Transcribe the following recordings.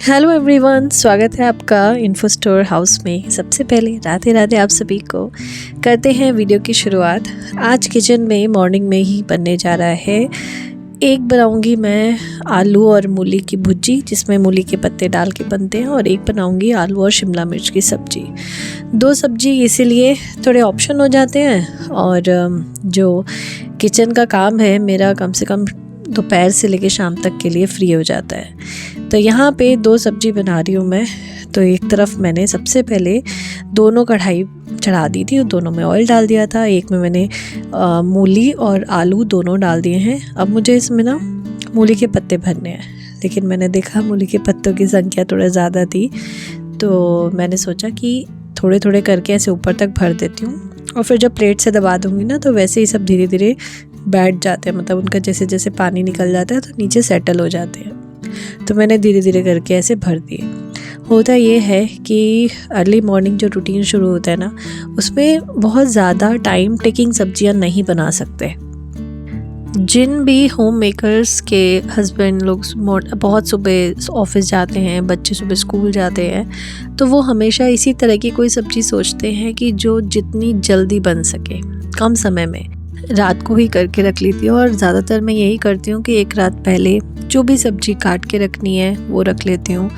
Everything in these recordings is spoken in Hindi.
हेलो एवरीवन, स्वागत है आपका इन्फो स्टोर हाउस में। सबसे पहले राधे राधे आप सभी को। करते हैं वीडियो की शुरुआत। आज किचन में मॉर्निंग में ही बनने जा रहा है। एक बनाऊंगी मैं आलू और मूली की भुर्जी, जिसमें मूली के पत्ते डाल के बनते हैं, और एक बनाऊंगी आलू और शिमला मिर्च की सब्जी। दो सब्जी इसीलिए थोड़े ऑप्शन हो जाते हैं, और जो किचन का काम है मेरा कम से कम दोपहर से लेकर शाम तक के लिए फ्री हो जाता है। तो यहाँ पे दो सब्जी बना रही हूँ मैं। तो एक तरफ मैंने सबसे पहले दोनों कढ़ाई चढ़ा दी थी और दोनों में ऑयल डाल दिया था। एक में मैंने मूली और आलू दोनों डाल दिए हैं। अब मुझे इसमें ना मूली के पत्ते भरने हैं, लेकिन मैंने देखा मूली के पत्तों की संख्या थोड़ा ज़्यादा थी, तो मैंने सोचा कि थोड़े थोड़े करके ऐसे ऊपर तक भर देती हूँ, और फिर जब प्लेट से दबा दूँगी ना तो वैसे ही सब धीरे धीरे बैठ जाते हैं। मतलब उनका जैसे जैसे पानी निकल जाता है तो नीचे सेटल हो जाते हैं। तो मैंने धीरे धीरे करके ऐसे भर दिए। होता ये है कि अर्ली मॉर्निंग जो रूटीन शुरू होता है ना, उसमें बहुत ज़्यादा टाइम टेकिंग सब्जियां नहीं बना सकते। जिन भी होम मेकर्स के हस्बैंड लोग बहुत सुबह ऑफिस जाते हैं, बच्चे सुबह स्कूल जाते हैं, तो वो हमेशा इसी तरह की कोई सब्ज़ी सोचते हैं कि जो जितनी जल्दी बन सके कम समय में। रात को ही करके रख लेती हूँ, और ज़्यादातर मैं यही करती हूँ कि एक रात पहले जो भी सब्ज़ी काट के रखनी है वो रख लेती हूँ।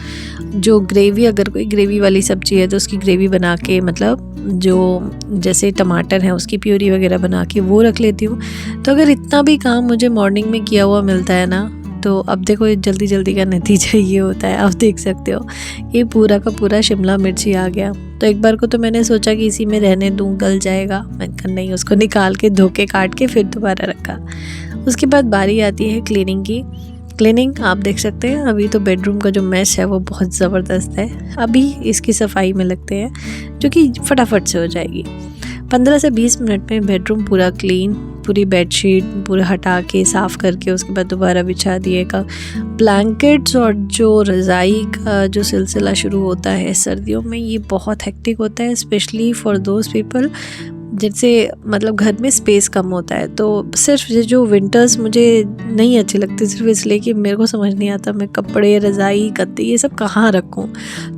जो ग्रेवी, अगर कोई ग्रेवी वाली सब्ज़ी है तो उसकी ग्रेवी बना के, मतलब जो जैसे टमाटर है उसकी प्यूरी वगैरह बना के वो रख लेती हूँ। तो अगर इतना भी काम मुझे मॉर्निंग में किया हुआ मिलता है ना, तो अब देखो ये जल्दी जल्दी का नतीजा ये होता है। आप देख सकते हो ये पूरा का पूरा शिमला मिर्च ही आ गया। तो एक बार को तो मैंने सोचा कि इसी में रहने दूँ, गल जाएगा। मैंने कहा नहीं, उसको निकाल के धो के काट के फिर दोबारा रखा। उसके बाद बारी आती है क्लीनिंग की। क्लीनिंग आप देख सकते हैं, अभी तो बेडरूम का जो मैश है वो बहुत ज़बरदस्त है। अभी इसकी सफाई में लगते हैं, जो कि फटाफट से हो जाएगी। 15 से 20 मिनट में बेडरूम पूरा क्लीन, पूरी बेडशीट पूरा हटा के साफ़ करके उसके बाद दोबारा बिछा दिएगा। ब्लैंकेट्स और जो रज़ाई का जो सिलसिला शुरू होता है सर्दियों में, ये बहुत हेक्टिक होता है, स्पेशली फॉर दोज पीपल जिनसे मतलब घर में स्पेस कम होता है। तो सिर्फ ये जो विंटर्स मुझे नहीं अच्छी लगती, सिर्फ इसलिए कि मेरे को समझ नहीं आता मैं कपड़े, रज़ाई, गद्दे ये सब कहाँ रखूँ।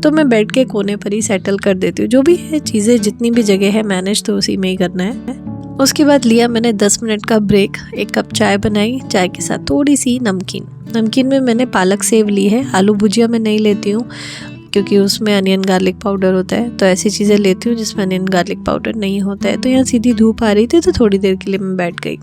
तो मैं बेड के कोने पर ही सेटल कर देती हूँ। जो भी है चीज़ें, जितनी भी जगह है मैनेज तो उसी में ही करना है। उसके बाद लिया मैंने 10 मिनट का ब्रेक। एक कप चाय बनाई, चाय के साथ थोड़ी सी नमकीन में मैंने पालक सेव ली है। आलू भुजिया मैं नहीं लेती हूँ क्योंकि उसमें अनियन गार्लिक पाउडर होता है, तो ऐसी चीज़ें लेती हूँ जिसमें अनियन गार्लिक पाउडर नहीं होता है। तो यहाँ सीधी धूप आ रही थी तो थोड़ी देर के लिए मैं बैठ गई।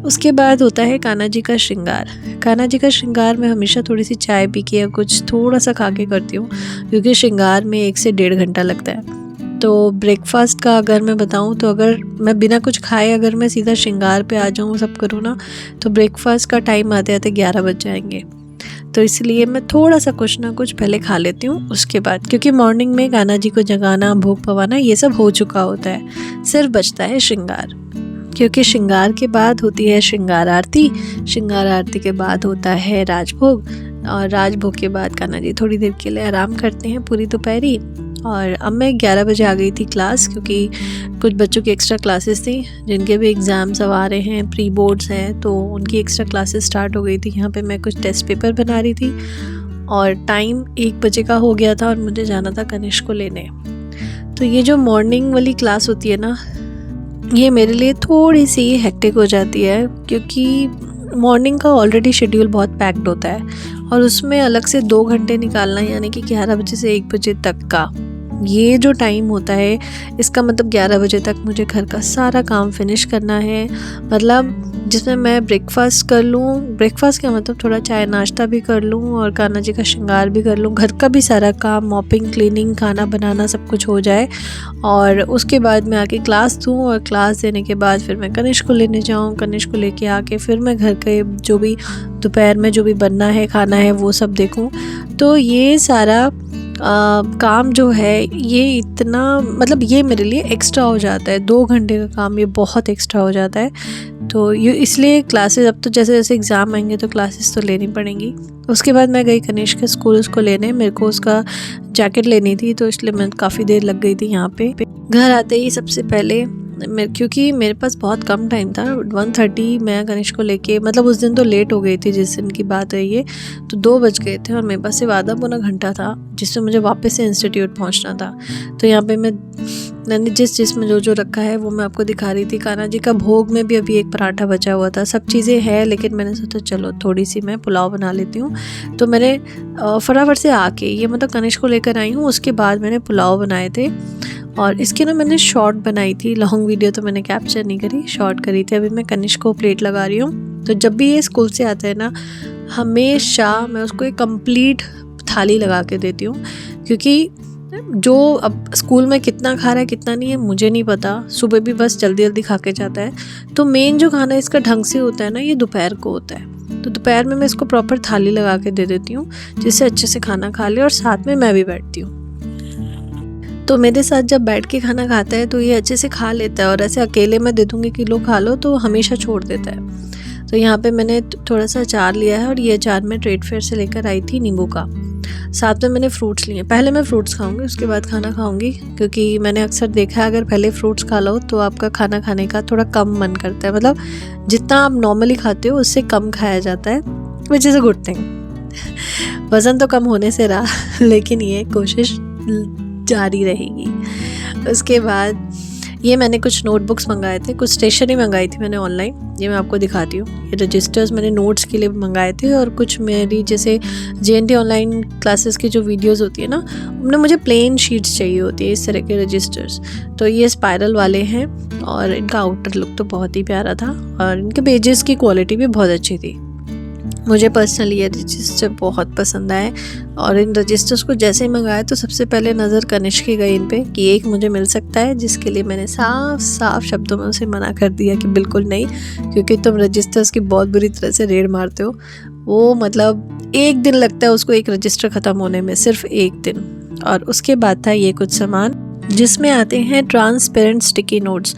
उसके बाद होता है कान्हा जी का श्रृंगार। कान्हा जी का श्रृंगार मैं हमेशा थोड़ी सी चाय पी के या कुछ थोड़ा सा खा के करती हूँ, क्योंकि श्रृंगार में 1 से 1.5 घंटा लगता है। तो ब्रेकफास्ट का अगर मैं बताऊं, तो अगर मैं बिना कुछ खाए अगर मैं सीधा श्रृंगार पे आ जाऊं, सब करूँ ना, तो ब्रेकफास्ट का टाइम आते आते 11 बज जाएंगे। तो इसलिए मैं थोड़ा सा कुछ ना कुछ पहले खा लेती हूँ उसके बाद, क्योंकि मॉर्निंग में कान्हा जी को जगाना, भोग पवाना ये सब हो चुका होता है। सिर्फ बचता है श्रृंगार, क्योंकि श्रृंगार के बाद होती है श्रृंगार आरती। श्रृंगार आरती के बाद होता है राजभोग, और राजभोग के बाद कान्हा जी थोड़ी देर के लिए आराम करते हैं पूरी दोपहरी। और अब मैं 11 बजे आ गई थी क्लास, क्योंकि कुछ बच्चों की एक्स्ट्रा क्लासेस थी जिनके भी एग्ज़ाम्स अब आ रहे हैं, प्री बोर्ड्स हैं, तो उनकी एक्स्ट्रा क्लासेस स्टार्ट हो गई थी। यहाँ पे मैं कुछ टेस्ट पेपर बना रही थी, और टाइम 1 बजे का हो गया था और मुझे जाना था कनिष्क को लेने। तो ये जो मॉर्निंग वाली क्लास होती है ना, ये मेरे लिए थोड़ी सी हेक्टिक हो जाती है, क्योंकि मॉर्निंग का ऑलरेडी शेड्यूल बहुत पैक्ड होता है, और उसमें अलग से 2 घंटे निकालना, यानी कि 11 बजे से 1 बजे तक का ये जो टाइम होता है, इसका मतलब 11 बजे तक मुझे घर का सारा काम फिनिश करना है। मतलब जिसमें मैं ब्रेकफास्ट कर लूँ, ब्रेकफास्ट का मतलब थोड़ा चाय नाश्ता भी कर लूँ और कान्हा जी का श्रृंगार भी कर लूँ, घर का भी सारा काम, मॉपिंग, क्लीनिंग, खाना बनाना सब कुछ हो जाए, और उसके बाद मैं आके क्लास दूँ, और क्लास देने के बाद फिर मैं कनिष्क को लेने जाऊँ। कनिष्क को लेके आके फिर मैं घर के जो भी दोपहर में जो भी बनना है, खाना है, वो सब देखूँ। तो ये सारा काम जो है ये इतना, मतलब ये मेरे लिए एक्स्ट्रा हो जाता है। 2 घंटे का काम ये बहुत एक्स्ट्रा हो जाता है। तो ये इसलिए क्लासेस, अब तो जैसे जैसे एग्ज़ाम आएंगे तो क्लासेस तो लेनी पड़ेंगी। उसके बाद मैं गई कनिष्क के स्कूल उसको लेने। मेरे को उसका जैकेट लेनी थी, तो इसलिए मैं काफ़ी देर लग गई थी यहाँ पे। घर आते ही सबसे पहले क्योंकि मेरे पास बहुत कम टाइम था, 1:30 मैं गणेश को लेके, मतलब उस दिन तो लेट हो गई थी जिस दिन की बात है ये, तो 2 बज गए थे और मेरे पास सिर्फ आधा पौना घंटा था जिससे मुझे वापस से इंस्टीट्यूट पहुंचना था। तो यहाँ पे मैंने जिस में जो रखा है वो मैं आपको दिखा रही थी। कान्हा जी का भोग में भी अभी एक पराठा बचा हुआ था, सब चीज़ें हैं, लेकिन मैंने सोचा चलो थोड़ी सी मैं पुलाव बना लेती हूँ। तो मैंने फटाफट से आके ये मतलब गणेश को लेकर आई हूँ, उसके बाद मैंने पुलाव बनाए थे। और इसकी ना मैंने शॉर्ट बनाई थी, लॉन्ग वीडियो तो मैंने कैप्चर नहीं करी, शॉर्ट करी थी। अभी मैं कनिष को प्लेट लगा रही हूँ। तो जब भी ये स्कूल से आता है ना, हमेशा मैं उसको एक कंप्लीट थाली लगा के देती हूँ, क्योंकि जो अब स्कूल में कितना खा रहा है कितना नहीं है मुझे नहीं पता, सुबह भी बस जल्दी जल्दी खा के जाता है। तो मेन जो खाना इसका ढंग से होता है ना, ये दोपहर को होता है। तो दोपहर में मैं इसको प्रॉपर थाली लगा के दे देती हूँ, जिससे अच्छे से खाना खा ले, और साथ में मैं भी बैठती हूँ। तो मेरे साथ जब बैठ के खाना खाता है तो ये अच्छे से खा लेता है, और ऐसे अकेले मैं दे दूँगी कि लो खा लो तो हमेशा छोड़ देता है। तो यहाँ पे मैंने थोड़ा सा अचार लिया है, और ये अचार मैं ट्रेड फेयर से लेकर आई थी नींबू का। साथ में मैंने फ्रूट्स लिए। पहले मैं फ्रूट्स खाऊंगी, उसके बाद खाना खाऊंगी, क्योंकि मैंने अक्सर देखा है अगर पहले फ्रूट्स खा लो तो आपका खाना खाने का थोड़ा कम मन करता है, मतलब जितना आप नॉर्मली खाते हो उससे कम खाया जाता है, which is a good thing. वज़न तो कम होने से रहा, लेकिन ये कोशिश जारी रहेगी। उसके बाद ये मैंने कुछ नोटबुक्स मंगाए थे, कुछ स्टेशनरी मंगाई थी मैंने ऑनलाइन, ये मैं आपको दिखाती हूँ। ये रजिस्टर्स मैंने नोट्स के लिए मंगाए थे, और कुछ मेरी जैसे JNT ऑनलाइन क्लासेस की जो वीडियोस होती है ना, उनमें मुझे प्लेन शीट्स चाहिए होती है, इस तरह के रजिस्टर्स। तो ये स्पाइरल वाले हैं, और इनका आउटर लुक तो बहुत ही प्यारा था, और इनके पेजेस की क्वालिटी भी बहुत अच्छी थी। मुझे पर्सनली ये रजिस्टर बहुत पसंद आए, और इन रजिस्टर्स को जैसे ही मंगाया तो सबसे पहले नज़र कनिष्क की गई इन पे कि एक मुझे मिल सकता है, जिसके लिए मैंने साफ शब्दों में उसे मना कर दिया कि बिल्कुल नहीं, क्योंकि तुम रजिस्टर्स की बहुत बुरी तरह से रेड मारते हो। वो मतलब 1 दिन लगता है उसको एक रजिस्टर ख़त्म होने में, सिर्फ 1 दिन। और उसके बाद था ये कुछ सामान, जिसमें आते हैं ट्रांसपेरेंट स्टिकी नोट्स।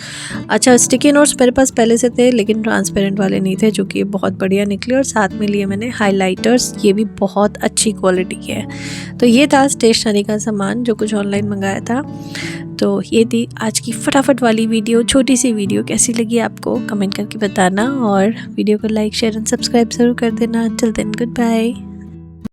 अच्छा, स्टिकी नोट्स मेरे पास पहले से थे, लेकिन ट्रांसपेरेंट वाले नहीं थे, जो कि बहुत बढ़िया निकले। और साथ में लिए मैंने हाइलाइटर्स, ये भी बहुत अच्छी क्वालिटी के हैं। तो ये था स्टेशनरी का सामान जो कुछ ऑनलाइन मंगाया था। तो ये थी आज की फटाफट वाली वीडियो, छोटी सी वीडियो। कैसी लगी आपको कमेंट करके बताना, और वीडियो को लाइक शेयर एंड सब्सक्राइब ज़रूर कर देना। Till then good bye.